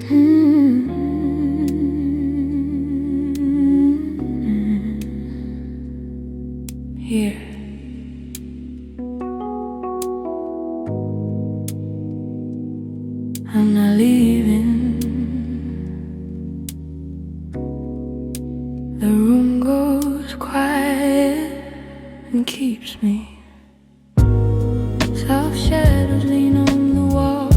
Here, I'm not leaving. The room goes quiet and keeps me. Soft shadows lean on the wall.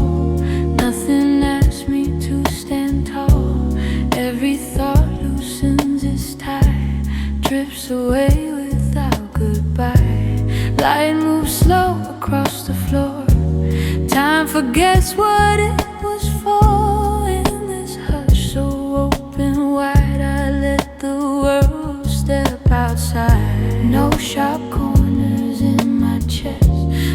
Nothing asks me to stand tall. Every thought loosens its tie, drifts away without goodbye. Light moves slow across the floor. Time forgets what it was for. In this hush so open wide, I let the world step outside. No sharp corners in my chest,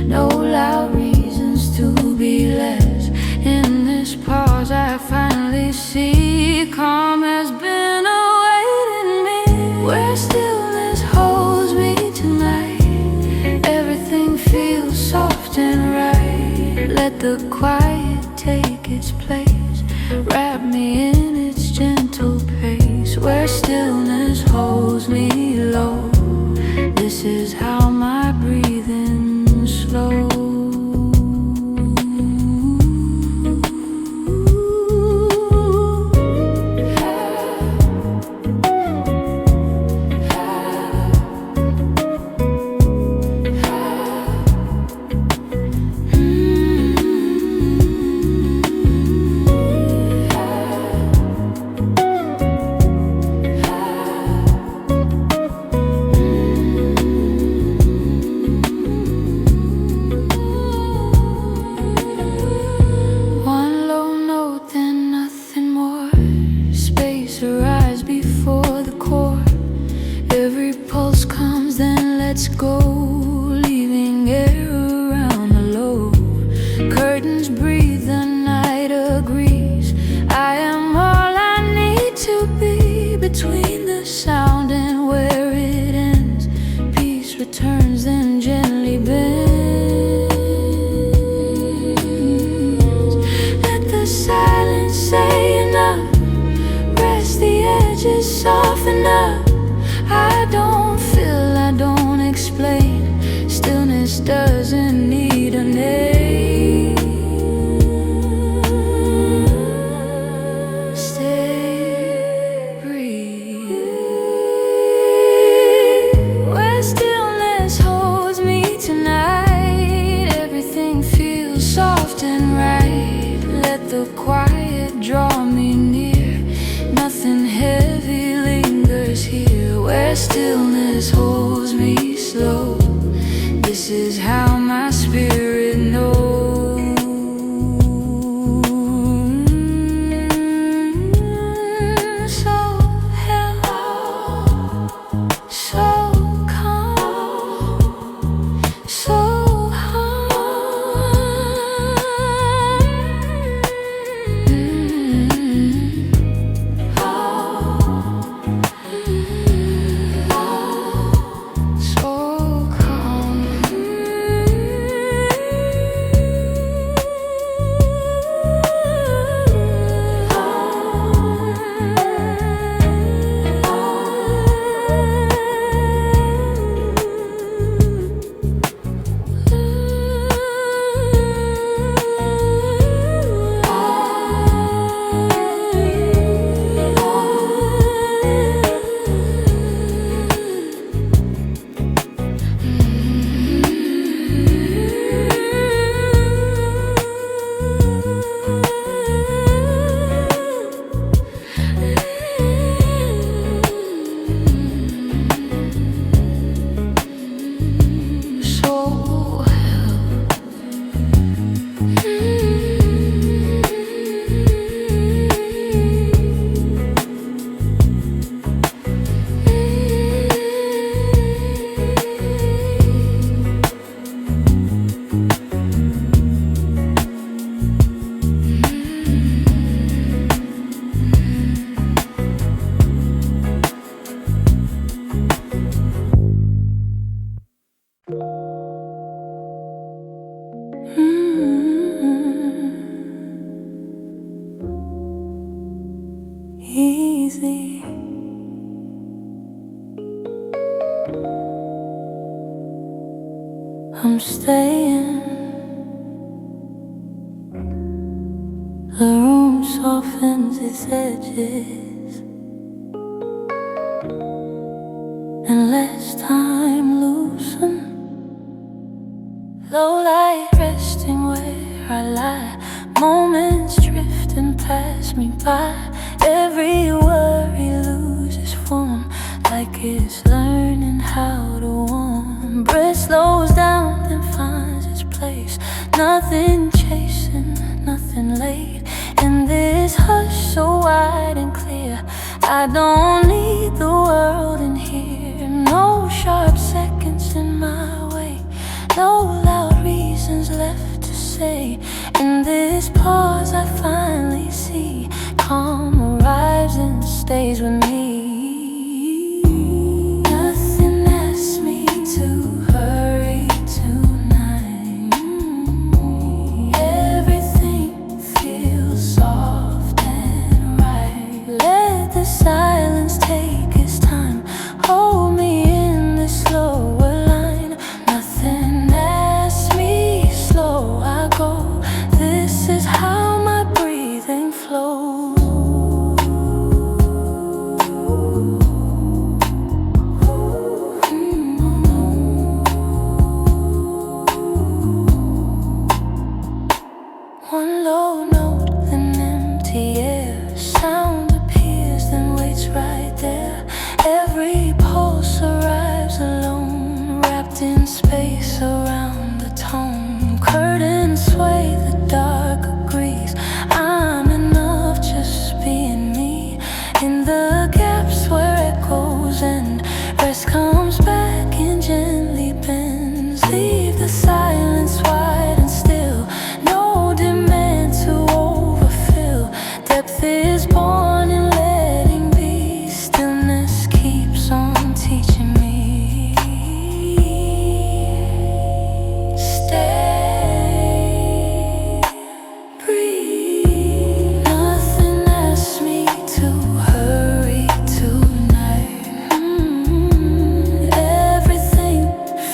no loud reasons to be less. In this pause I finally see calm has been awaiting me. Where stillness holds me tonight, everything feels soft and right. Let the quiet take its place, wrap me in its gentle pace. Where stillness holds me low, this is how my breathing slows. Arise before the core. Every pulse comes, then lets go, leaving air around the lobe. Curtains breathe, the night agrees. I am all I need to be. Between the sound and where it ends, peace returns, then gently bends. Let the silence say enough, the edges soften up. I don't feel, I don't explain. Stillness doesn't need a name. Stay, breathe. Where stillness holds me tonight, everything feels soft and right. Let the quiet draw me near. Nothing heavy lingers here. Where stillness holds me slow, this is how my spirit knows. So held, so calm, so The room softens its edges and lets time loosen. Low light resting where I lie, moments drifting past me by. Every worry loses form, like it's learning how to warm. Breath slows down, then finds its place. Nothing chasing, nothing late. In this hush so wide and clear, I don't need the world in here. No sharp seconds in my way, no loud reasons left to say. In this pause I finally see calm arrives and stays with me. Nothing asks me to hurry tonight. Everything feels soft and right. Let the silence take its time. Hold me in this slower line. Nothing asks me, slow I go. This is how my breathing flows. One low note, then empty air. Sound appears, then waits right there. Every pulse arrives alone, wrapped in space around the tone. Curtains sway, the dark agrees. I'm enough just being me. In the gaps where echoes end, rest comes back and gently bends. Leave the silence wide and still. No demand to overfill. Depth is born in letting be. Stillness keeps on teaching me. Stay, breathe. Nothing asks me to hurry tonight. Everything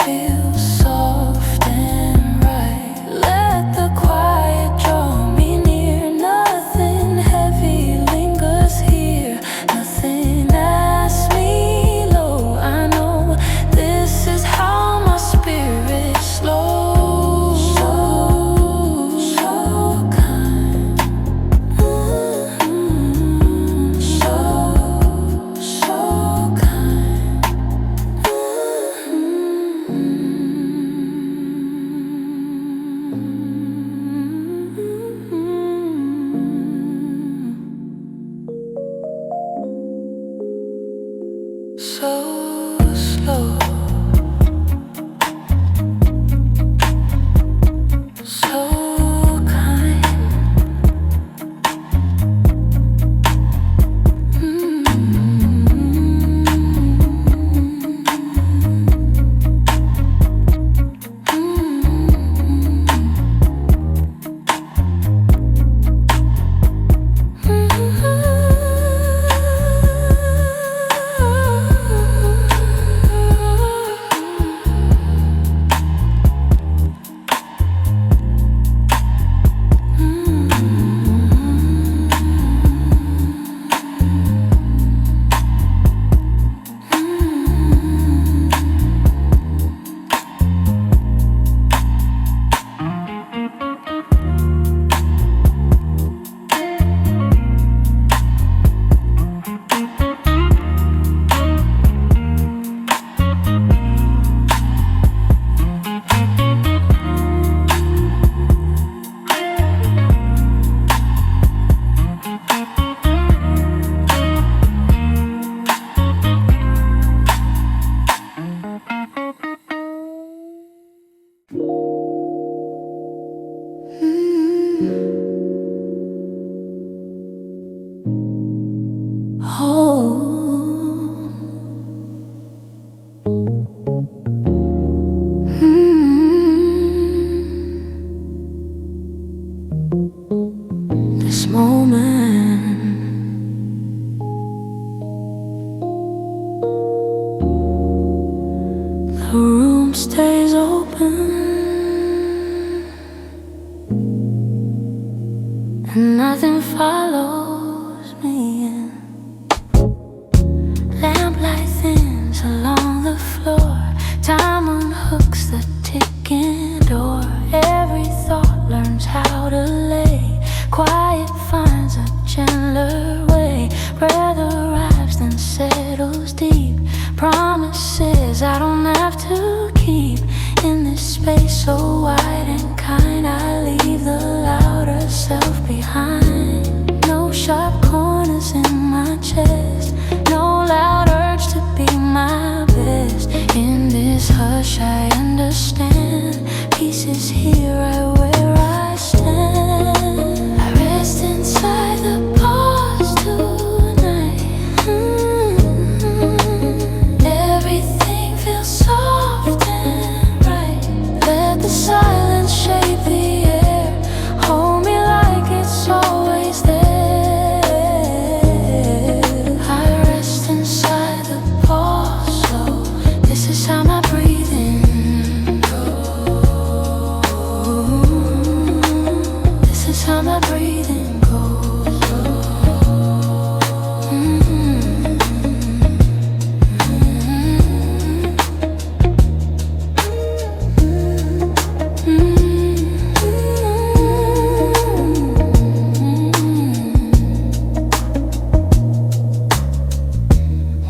feels soft and right. Let the quiet draw me near. Nothing heavy lingers here. Nothing asks me low. I know this is how my spirit slows. So kind. So kind. So slow, so kind. This moment, the room stays open and nothing follows me in. Lamplight thins along the floor, time unhooks the ticking door. Every thought learns how to lay, quiet finds a gentler way. Breath arrives then settles deep, promises I don't have to keep. In this space so wide and kind, I leave the louder self behind. No sharp corners in my chest, no loud urge to be my best. In this hush I understand, peace is here right where I stand. I rest inside the pause tonight. Everything feels soft and right. Let the silence shape the air, hold me like it's always there. I rest inside the pause, so this is how my breathing goes. This is how my breathing goes.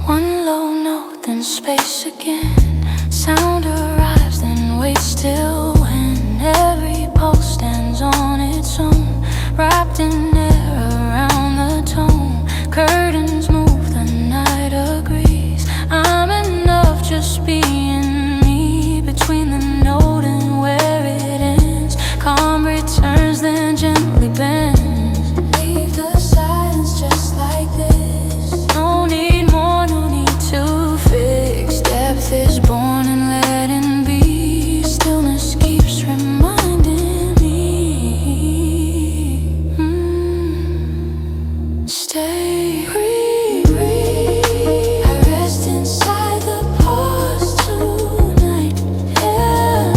One low note, then space again. Sound arrives, then waits still. When every pulse stands on its own, wrapped in air around the tone. Curtains move, the night agrees. I'm enough just being me. Between the note and where it ends, calm returns, then gently bends. Leave the silence just like this. No need more, no need to fix. Depth is born in letting be. Stillness keeps reminding me. Stay, breathe. I rest inside the pause tonight. Yeah,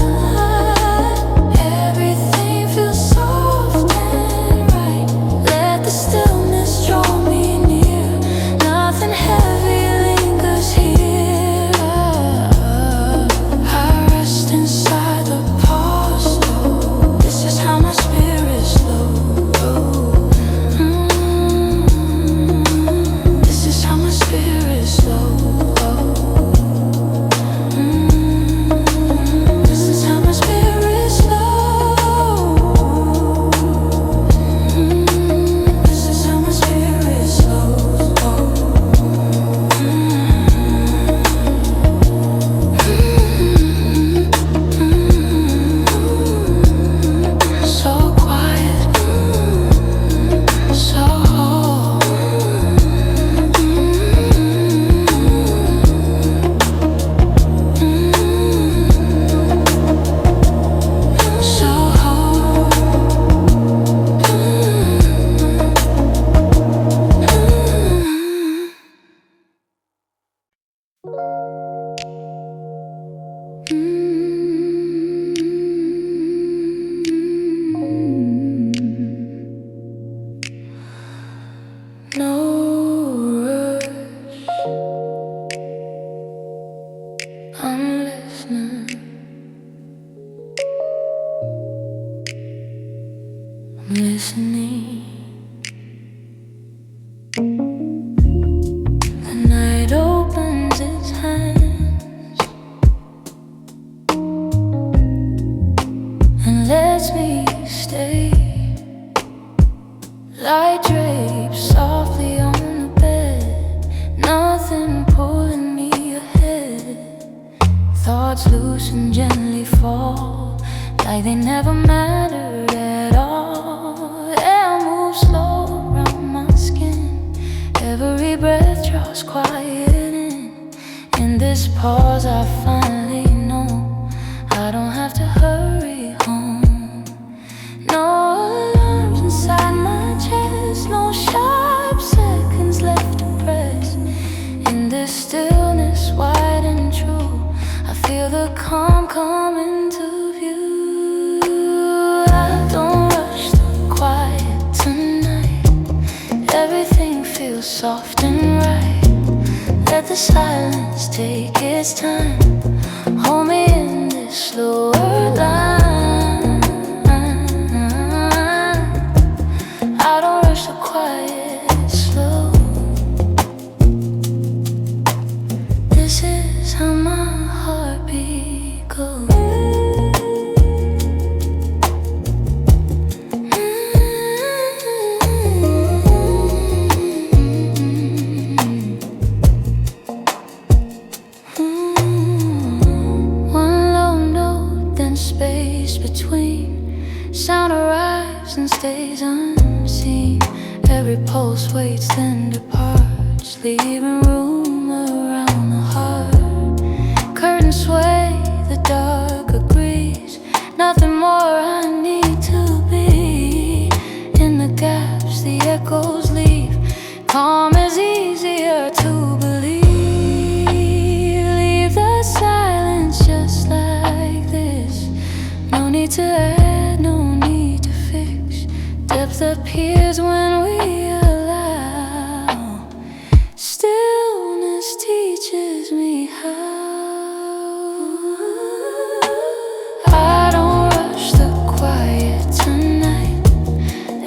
everything feels soft and right. Let the stillness draw me near. Nothing heavy lingers here. I rest inside the pause, though. This is how my spirit slows. This is how my spirit slows. This is how my spirit slows. This is how my spirit slows. So quiet, so whole. So whole. No rush, I'm listening. I'm listening. The night opens its hands and lets me stay. Light drapes softly on the bed, nothing pulling me ahead. Thoughts loose and gently fall, like they never mattered at all. Air moves slow around my skin, every breath draws quiet in. In this pause I finally know I don't have to hurry home. No alarms inside my chest, no sharp seconds left to press. In this stillness wide and true, I feel the calm come into view. I don't rush the quiet tonight. just take its time. Hold me in this slower line. I don't rush the quiet slow. This is how my heartbeat goes. Sound arrives and stays unseen. Every pulse waits then departs, leaving room around the heart. Curtains sway, the dark agrees. Nothing more I need to be. In the gaps the echoes leave. Calm is easier to believe. Leave the silence just like this. No need to add, no need to fix. Depth appears when we allow. Stillness teaches me how. I don't rush the quiet tonight.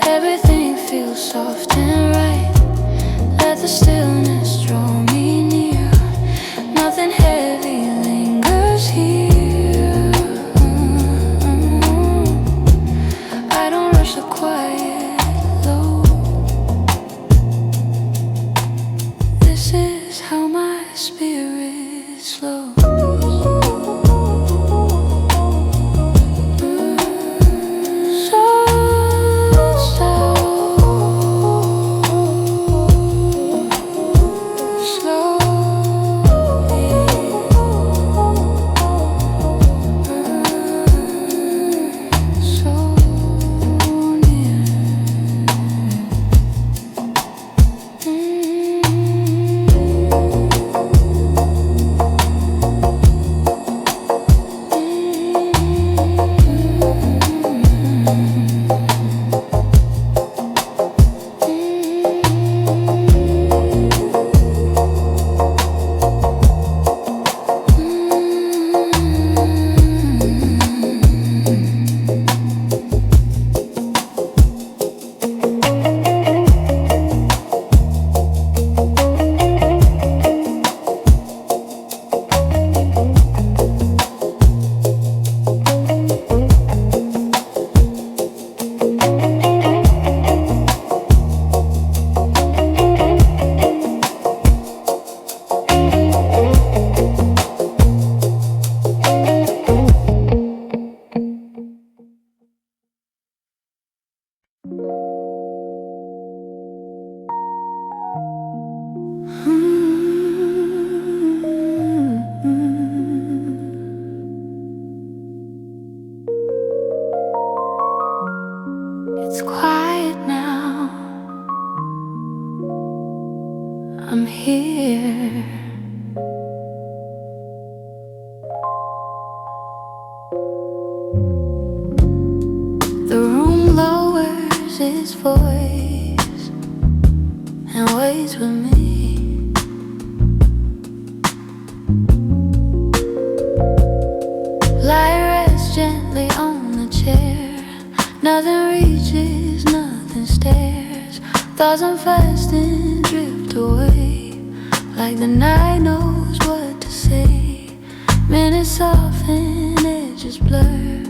Everything feels soft and right. Let the stillness draw me near. Nothing heavy lingers here. It's quiet now. I'm here. The room lowers its voice and waits with me. Light rests gently on the chair. Nothing reaches, nothing stares. Thoughts unfast and drift away, like the night knows what to say. Minutes soften, edges blur.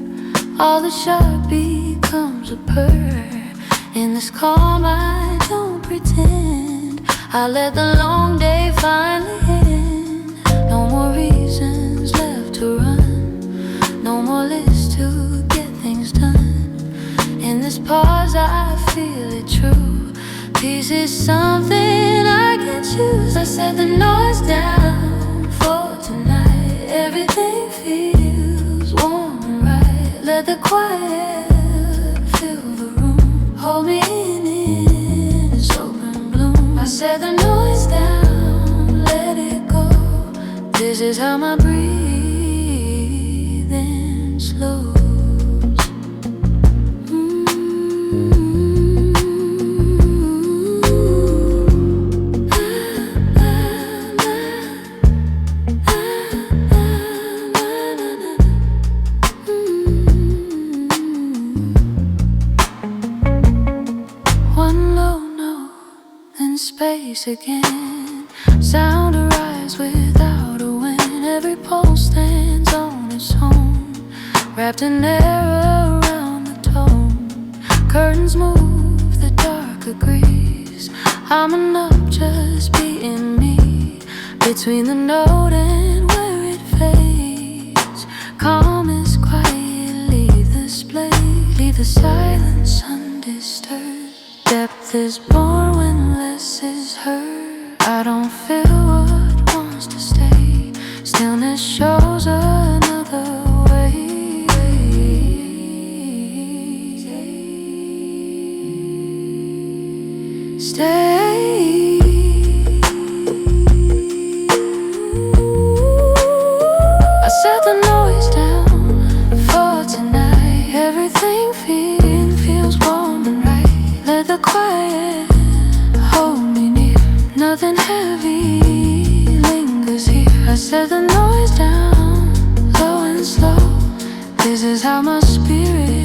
All the sharp becomes a purr. In this calm I don't pretend. I let the long day finally end. No more reasons left to run. No more list to get things done. In this pause I feel it true. Peace is something I can choose. I set the noise down for tonight. Everything feels warm and right. Let the quiet fill the room. Hold me in its open bloom. I set the noise down, let it go. This is how my breathing slows. space again. Sound arrives without a wind. Every pulse stands on its own, wrapped in air around the tone. Curtains move, the dark agrees. I'm enough, just being me. Between the note and where it fades, calm is quiet, leave this place. Leave the silence undisturbed. Depth is born when less is heard. I don't feel what wants to stay. Stillness shows another way. Stay. I set the noise down for tonight. Everything feels warm and right. Let the quiet hold me near. Nothing heavy lingers here. I set the noise down low and slow. This is how my spirit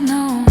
knows.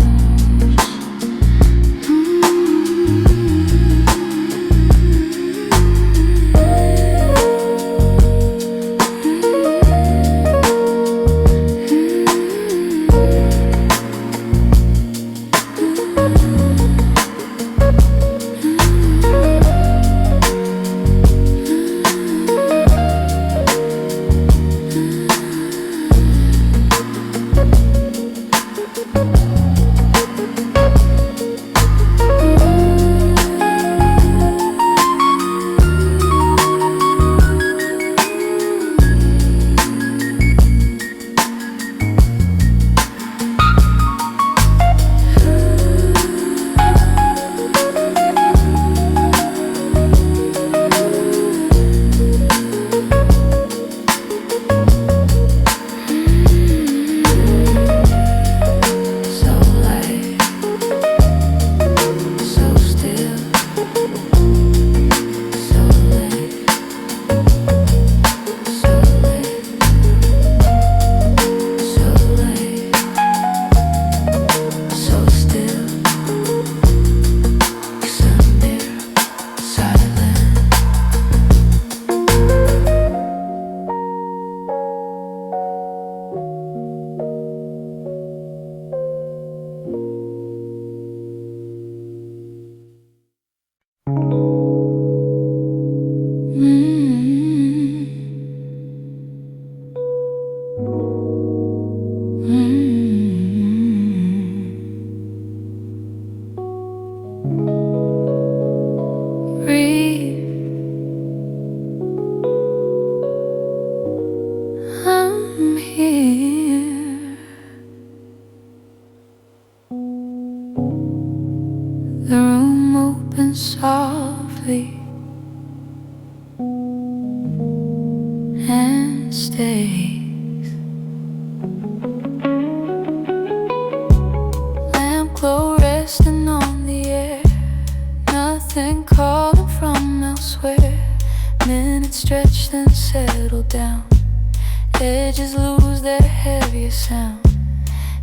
I'm here. The room opens softly and stays. Lamp glow resting on the air. Nothing calling from elsewhere. Minutes stretch then settle down. Edges lose their heavier sound.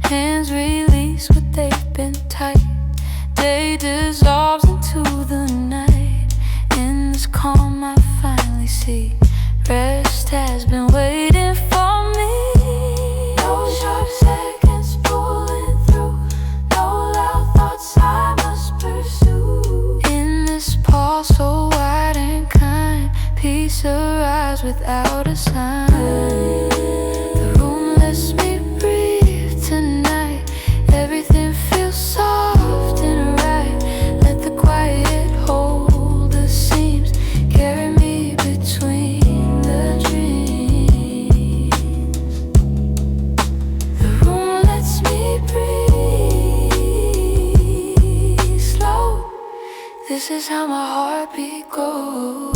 Hands release what they've been tight. Day dissolves into the night. In this calm I finally see rest has been waiting for me. No sharp seconds pulling through. No loud thoughts I must pursue. In this pause so wide and kind, peace arrives without a sign. The room lets me breathe tonight. Everything feels soft and right. Let the quiet hold the seams. Carry me between the dreams. The room lets me breathe slow. This is how my heartbeat goes.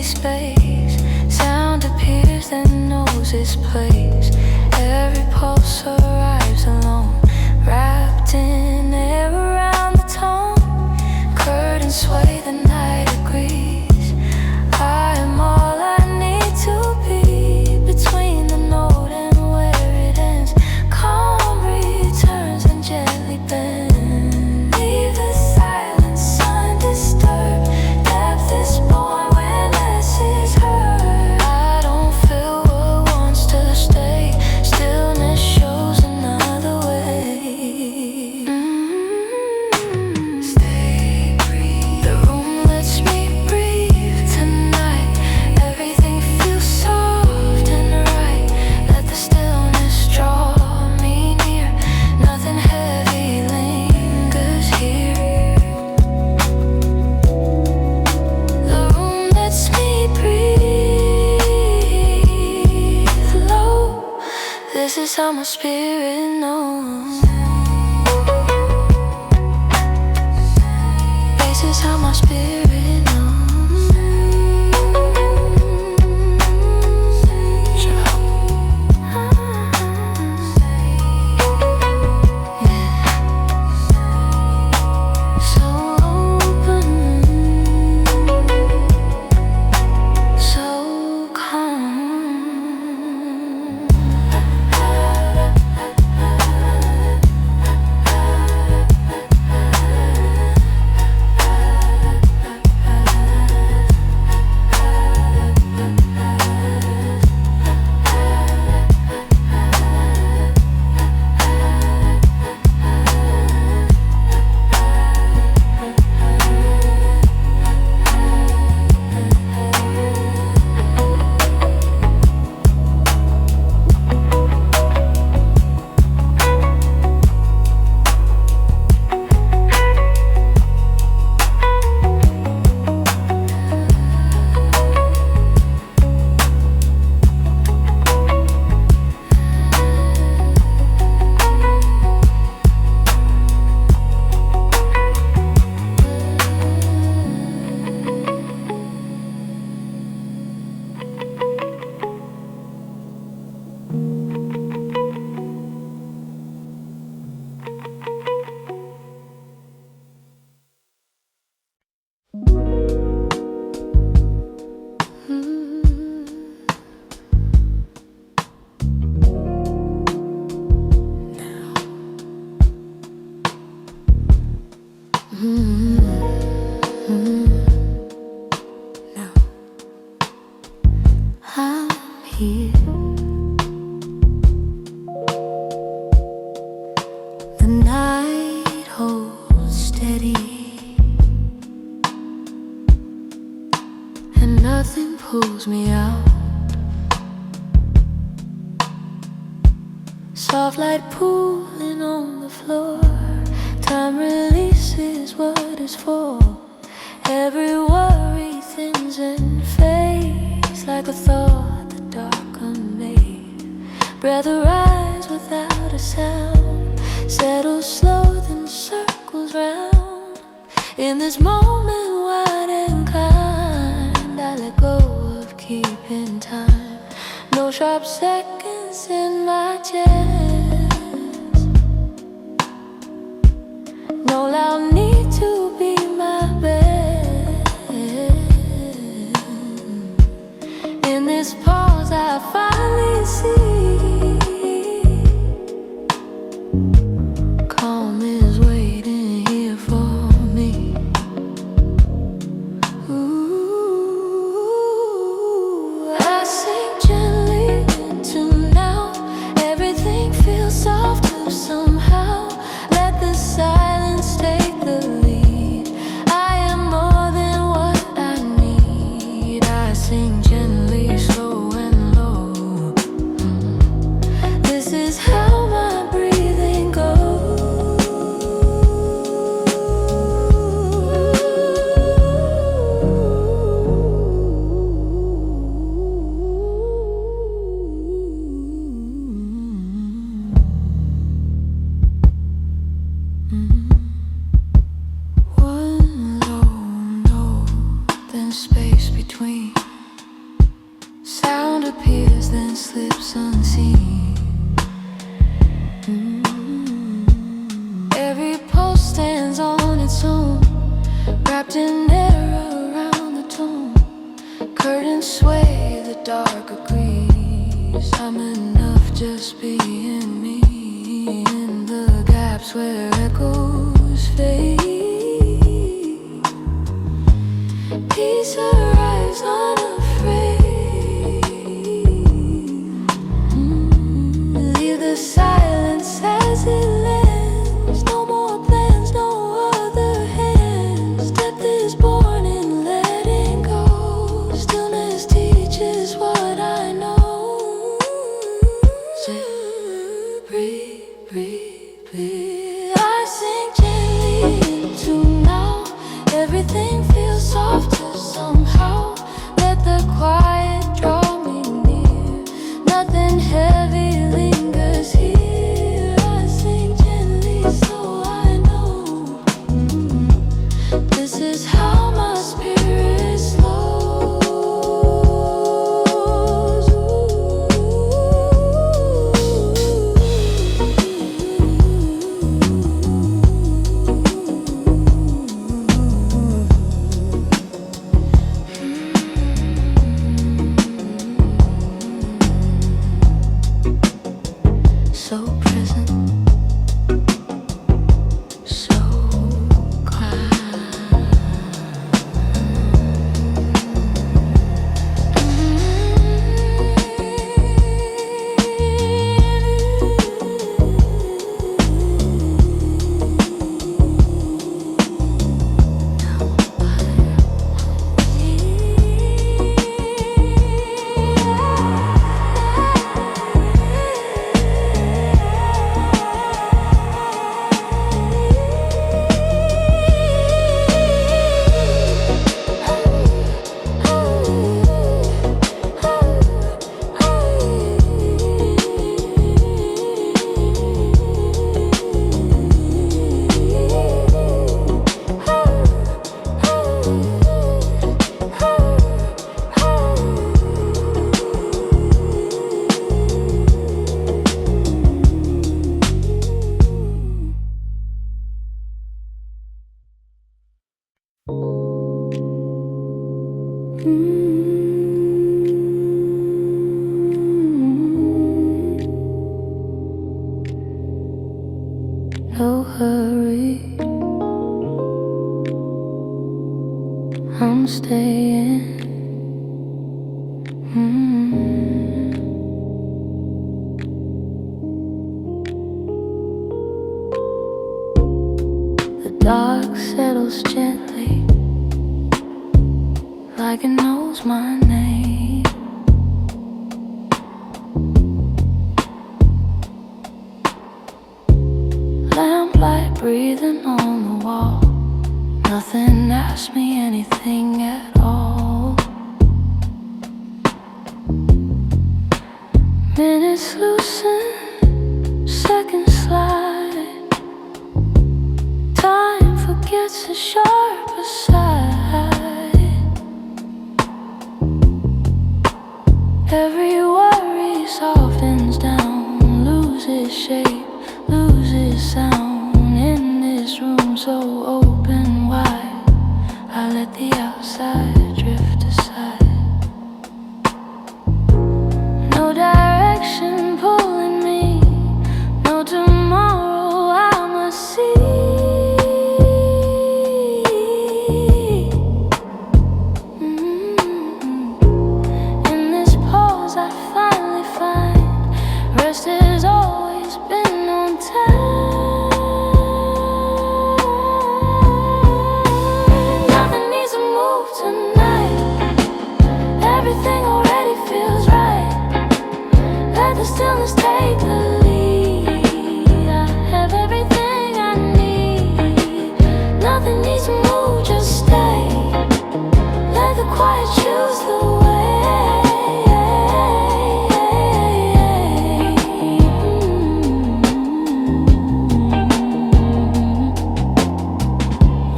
Space, sound appears then knows its place. Every pulse arrives alone, wrapped in air around the tone. my spirit knows. This is how my spirit knows. Now I'm here. The night holds steady, and nothing pulls me out. Soft light pooling on the floor. Time releases what is for. Every worry thins and fades like a thought the dark unmade. Breath arise without a sound, settles slow then circles round. In this moment wide and kind, I let go of keeping time. No sharp seconds in my chest, no loud need to be my best. In this pause I finally see calm is waiting here for me. Ooh, I sink gently into now. Everything feels soft to somehow. Let the silence take the lead. I am more than what I need. I sing gently, slow and low. This is how my breathing goes. One low note, then space between. Sound appears, then slips unseen. Every pulse stands on its own, wrapped in air around the tone. Curtains sway, the dark agrees. I'm enough just being me. In the gaps where echoes fade, peace arrives unafraid. Leave the silence as it lands. No more plans, no other hands. Depth is born in letting go. Stillness teaches what I know. So breathe, breathe, breathe. I sink gently into now. Everything feels soft to somehow. Let the quiet draw me near. Nothing heavy lingers here. No hurry, I'm staying. The dark settles gently, like it knows my name. Lamplight breathing on the wall. Nothing asks me anything at all. Minutes loosen, seconds slide. Time forgets the sharper side. Every worry softens down, loses shape, loses sound. In this room so open wide, I let the outside drift aside. No direction pulling me, no tomorrow I must see. In this pause I finally find rest has always been on time. Nothing needs to move tonight. Everything already feels right. Let the stillness take the lead. I have everything I need. Nothing needs to move, just stay. Let the quiet choose the way.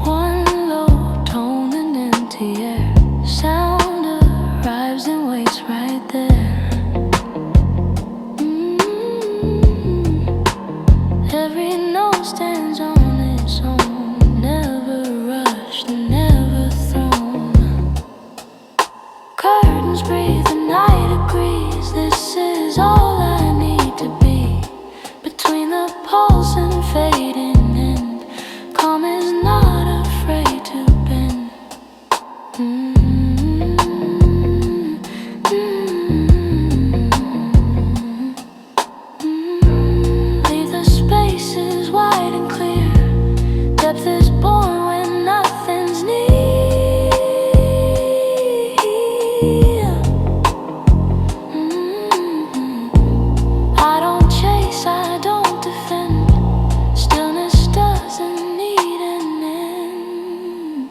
One low tone and empty air. Sound arrives and waits right there. Every note stands on its own, never rushed, never thrown. Curtains breathe, the night agrees. This is all I need to be. Between the pulse and fading end, calm is not afraid to bend. Leave the spaces wide and clear. Depth is born when nothing's near. I don't chase, I don't defend. Stillness doesn't need an end.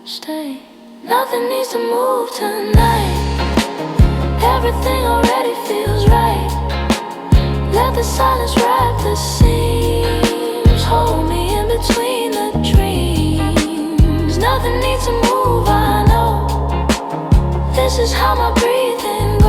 Stay. Nothing needs to move tonight. Everything already feels right. Let the silence wrap the seams. Hold me in between the dreams. Nothing needs to move, I know. This is how my breathing goes.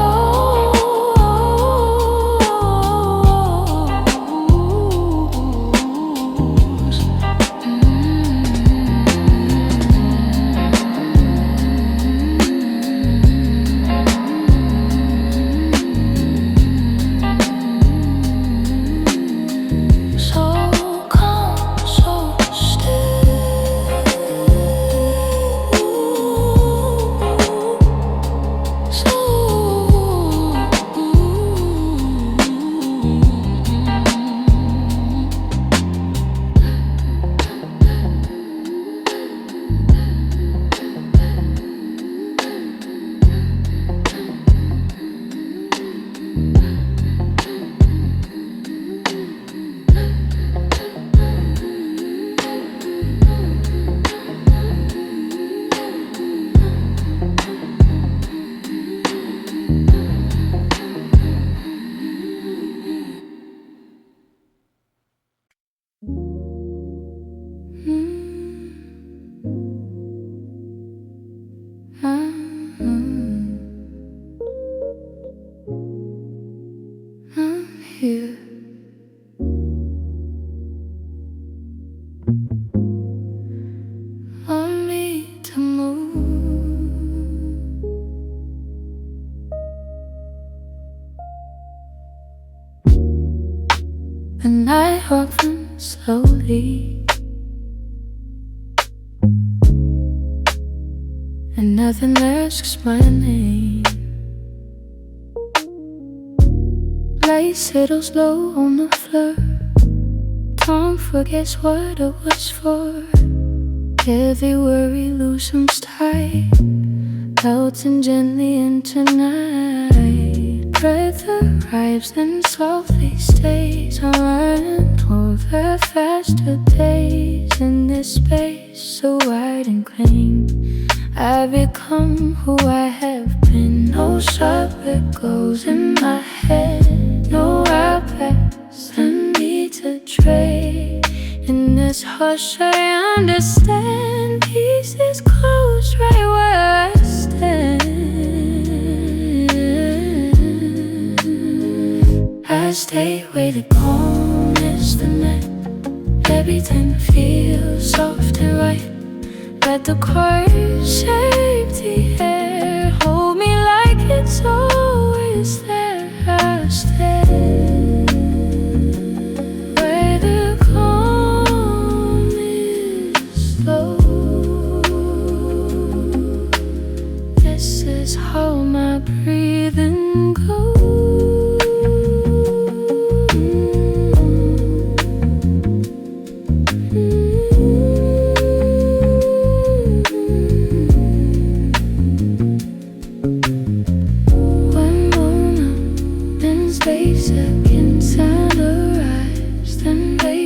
So calm, so still. So The night walking slowly, and nothing asks my name. Light settles low on the floor. Time forgets what it was for. Heavy worry loosens tight, melting gently into night. Breath arrives and softly stays. I'm running toward the faster days. In this space so wide and clean, I become who I have been. No sharp echoes in my head, no iPads I need to trade. In this hush I understand, peace is close right where I stand. I stay where the calm is the night. Everything feels soft and right. Let the chorus shape the air, hold me like it's always there. I stay where the calm is slow. This is how my breathing goes.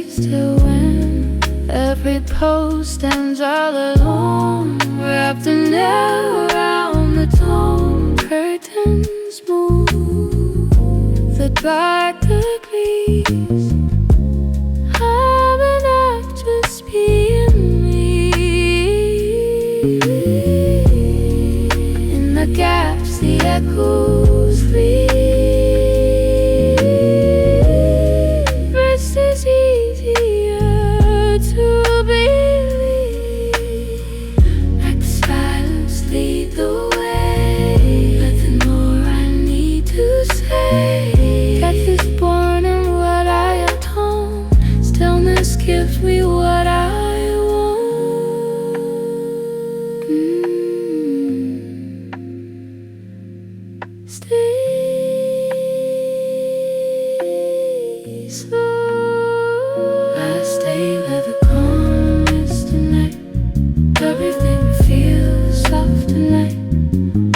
Still when every pose stands all alone, wrapped in air around the dome. Curtains move, the dark degrees. I'm an actress being me. In the gaps the echoes flee. Rest is easier to believe. Let the silence lead the way. Nothing more I need to say. Death is born in what I atone. Stillness gives me what I want. Stay slow. I stay where the calm is tonight. Everything feels soft tonight.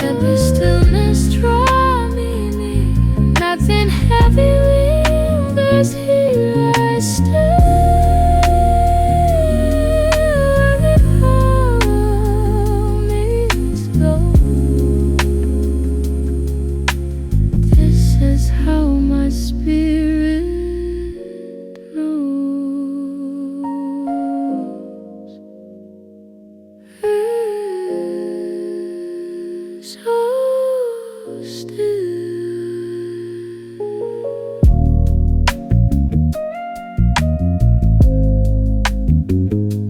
Every stillness draw me near. Nothing heavy lingers here. I stay where the calm is low. This is how my spirit knows. So still.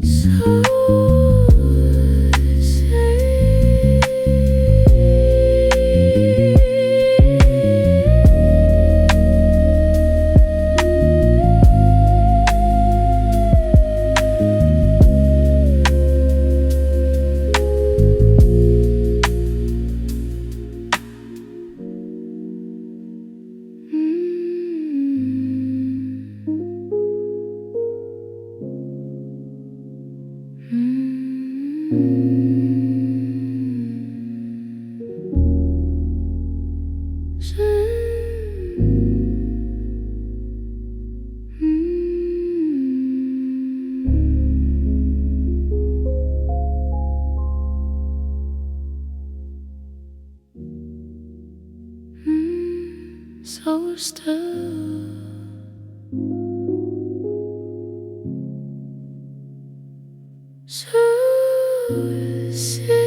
So so still. So still.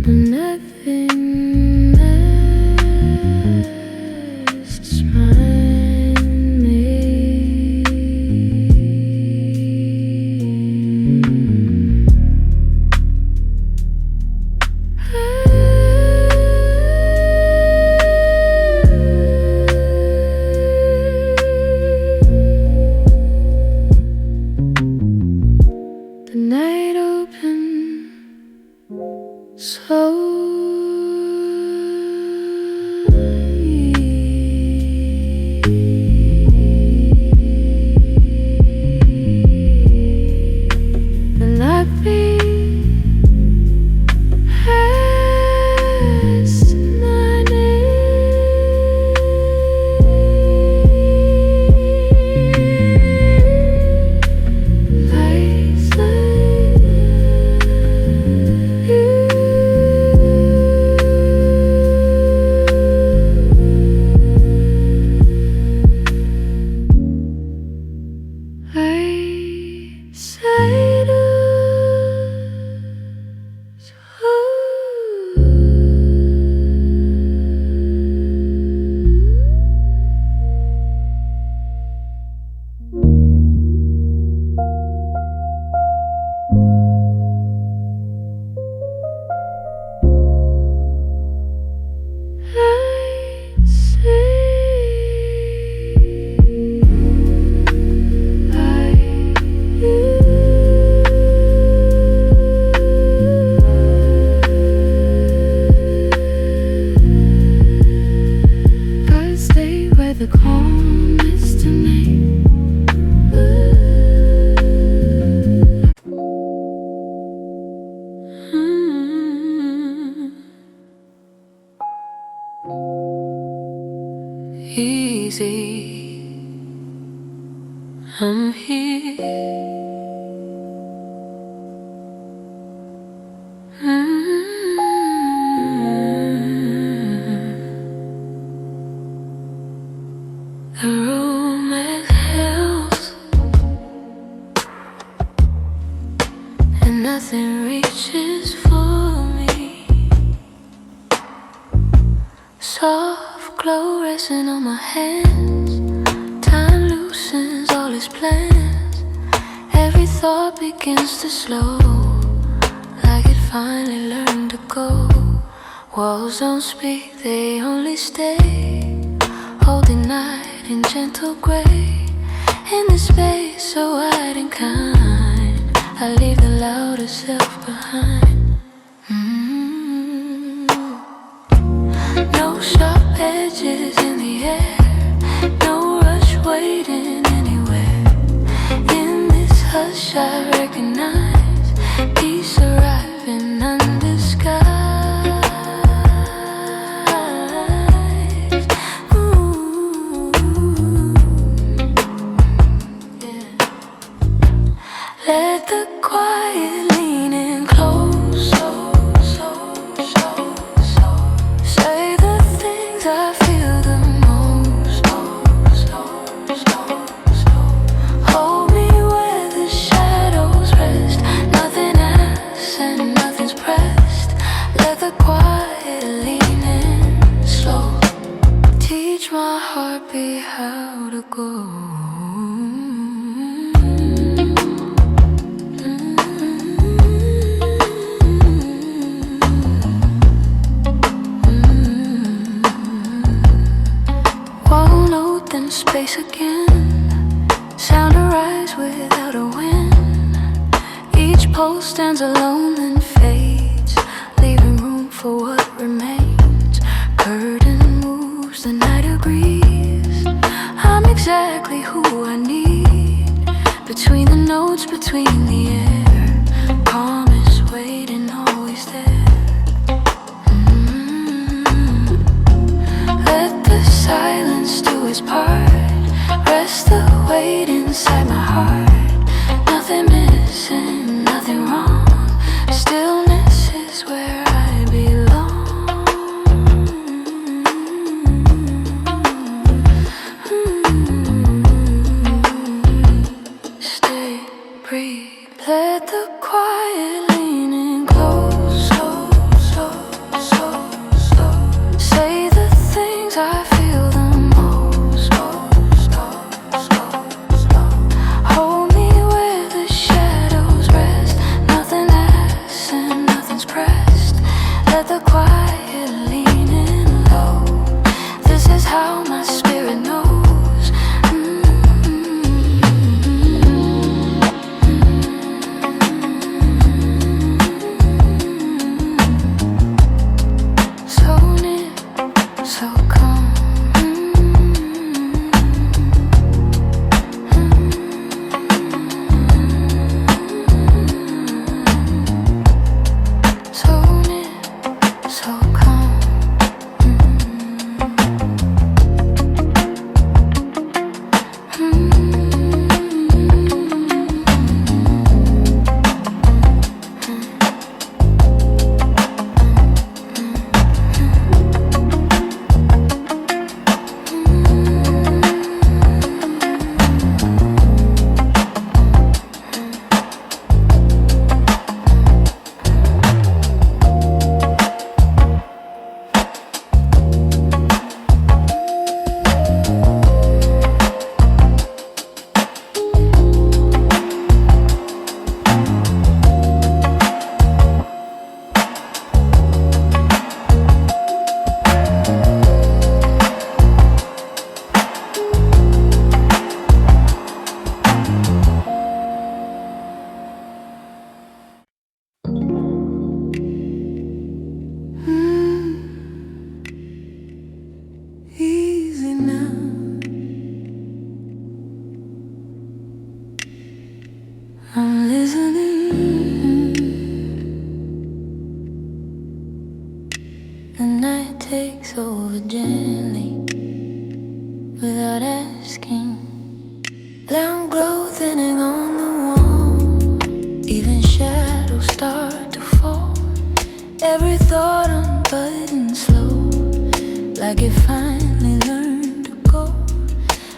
Nothing lasts behind me. The night opened slowly, and I passed my name. Lights outside us. The calmest tonight. Easy, I'm here. The room is held, and nothing reaches for me. Soft glow resting on my hands. Time loosens all its plans. Every thought begins to slow, like it finally learned to go. Walls don't speak, they only stay, holding night in gentle gray. In this space so wide and kind, I leave the louder self behind. No sharp edges in the air, no rush waiting anywhere. In this hush I recognize peace arriving undisguised. Let the quiet lean in close, say the things I feel the most. Hold me where the shadows rest. Nothing asks and nothing's pressed. Let the quiet lean in slow. Teach my heartbeat how to go. Then space again, sound arise without a wind. Each pulse stands alone then fades, leaving room for what remains. Curtain moves, the night agrees. I'm exactly who I need, between the notes, between the air. Promise waiting, always there. Let the silence do its part. Rest the weight inside my heart. Nothing missing, nothing wrong. Stillness is where I belong. Let the quiet lean in close, slow, slow, slow, slow. Say the things I feel the most, slow, slow, slow, slow. Hold me where the shadows rest. Nothing lasts and nothing's pressed. Let the quiet lean in low. This is how my spirit knows. I'm listening. The night takes over gently, without asking. Loud glow thinning on the wall. Even shadows start to fall. Every thought unbuttons slow, like it finally learned to go.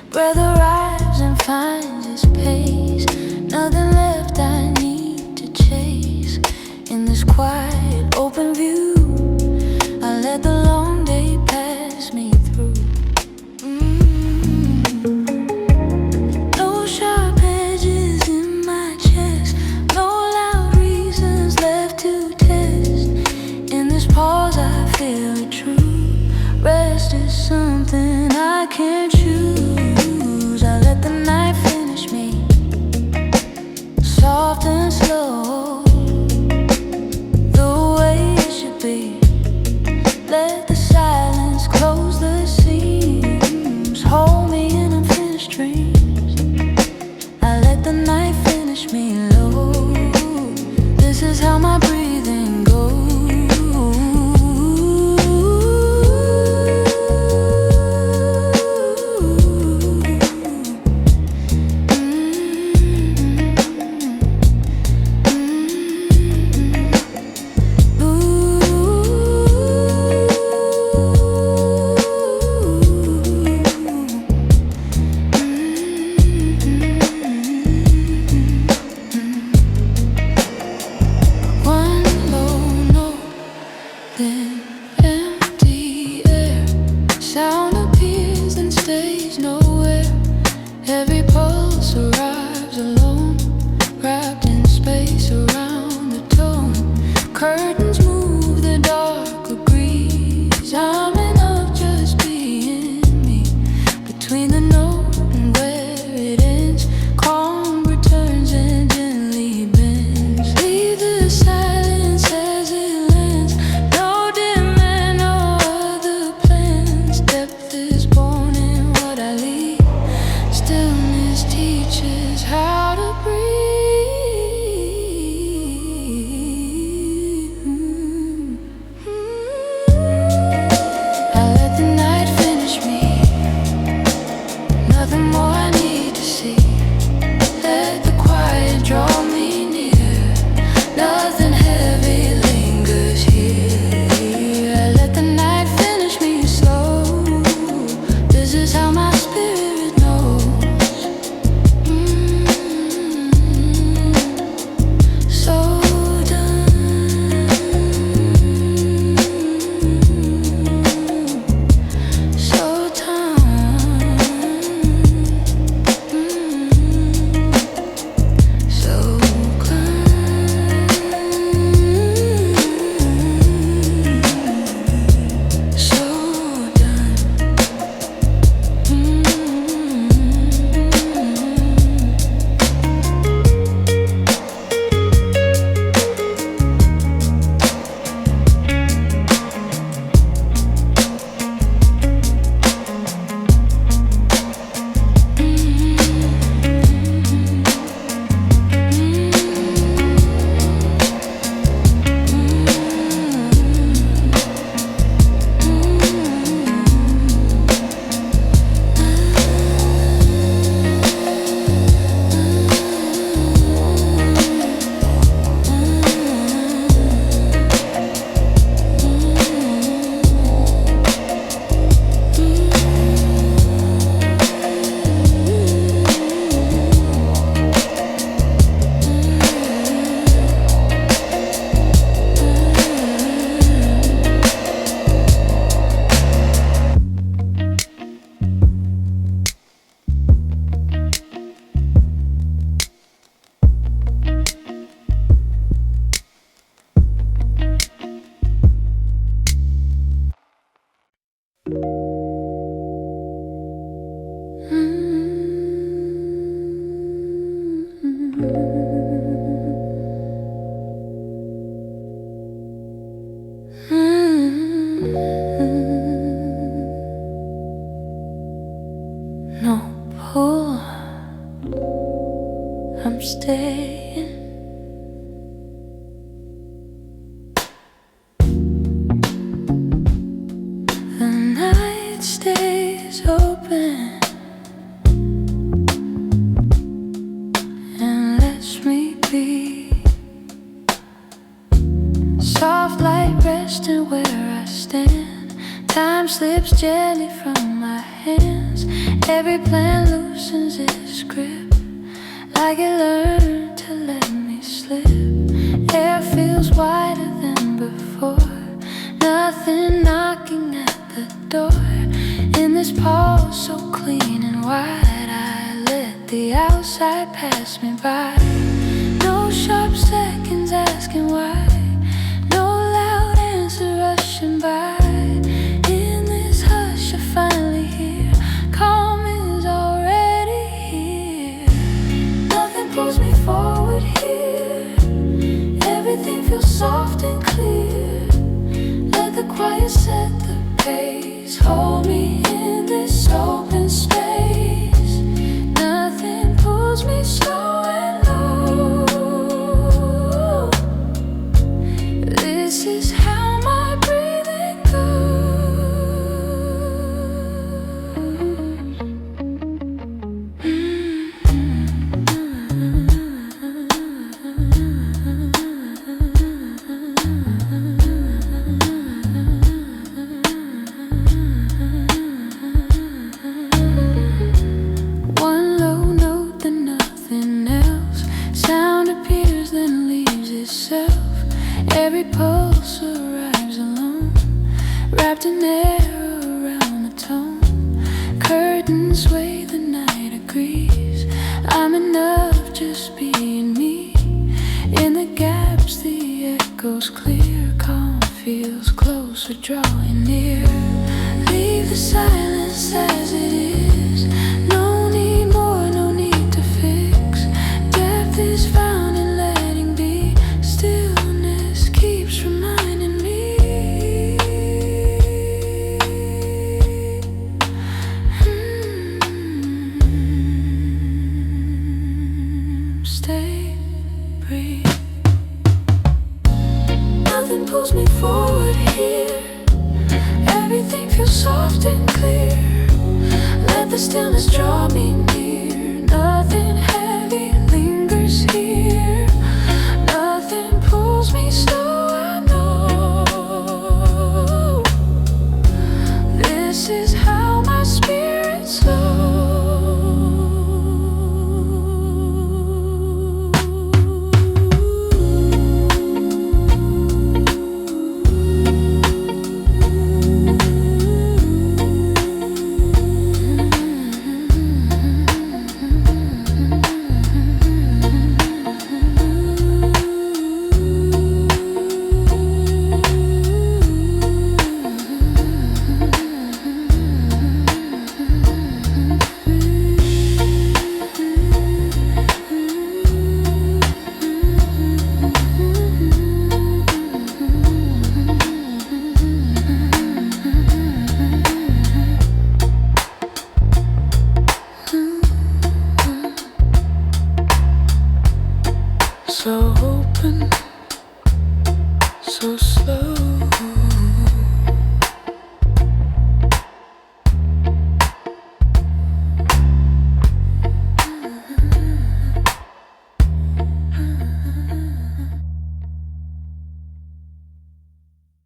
Breath arrives and finds its pace. Nothing left I need to chase. In this quiet open view, I let the long day pass me through. No sharp edges in my chest, no loud reasons left to test. In this pause I feel it true. Rest is something I can't choose. I let the night finish me. soft light resting where I stand. Time slips gently from my hands. Every plan loosens its grip, like it learned to let me slip. Air feels wider than before, nothing knocking at the door. In this pause so clean and wide, I let the outside pass me by. No sharp seconds asking why, no loud answer rushing by. In this hush I finally hear, calm is already here. Nothing pulls me forward here, everything feels soft and clear. Let the quiet set the pace, hold me in this open space. Nothing pulls me slow and low. This is how my breathing One low note, then nothing else. Sound appears, then leaves itself. Every pulse arrives alone, wrapped in air around the tone. Curtains sway, the night agrees. I'm enough, just being me. In the gaps, the echoes clear. Calm feels closer, drawing near. Leave the silence as it is. No need more, no need to fix. Depth is found in letting be. Stillness keeps reminding me. Stay, breathe. Nothing pulls me forward here, everything feels soft and clear. Let the stillness draw me near. Nothing heavy lingers here, nothing pulls me slow, I know. This is how my spirit slows. So open, so slow.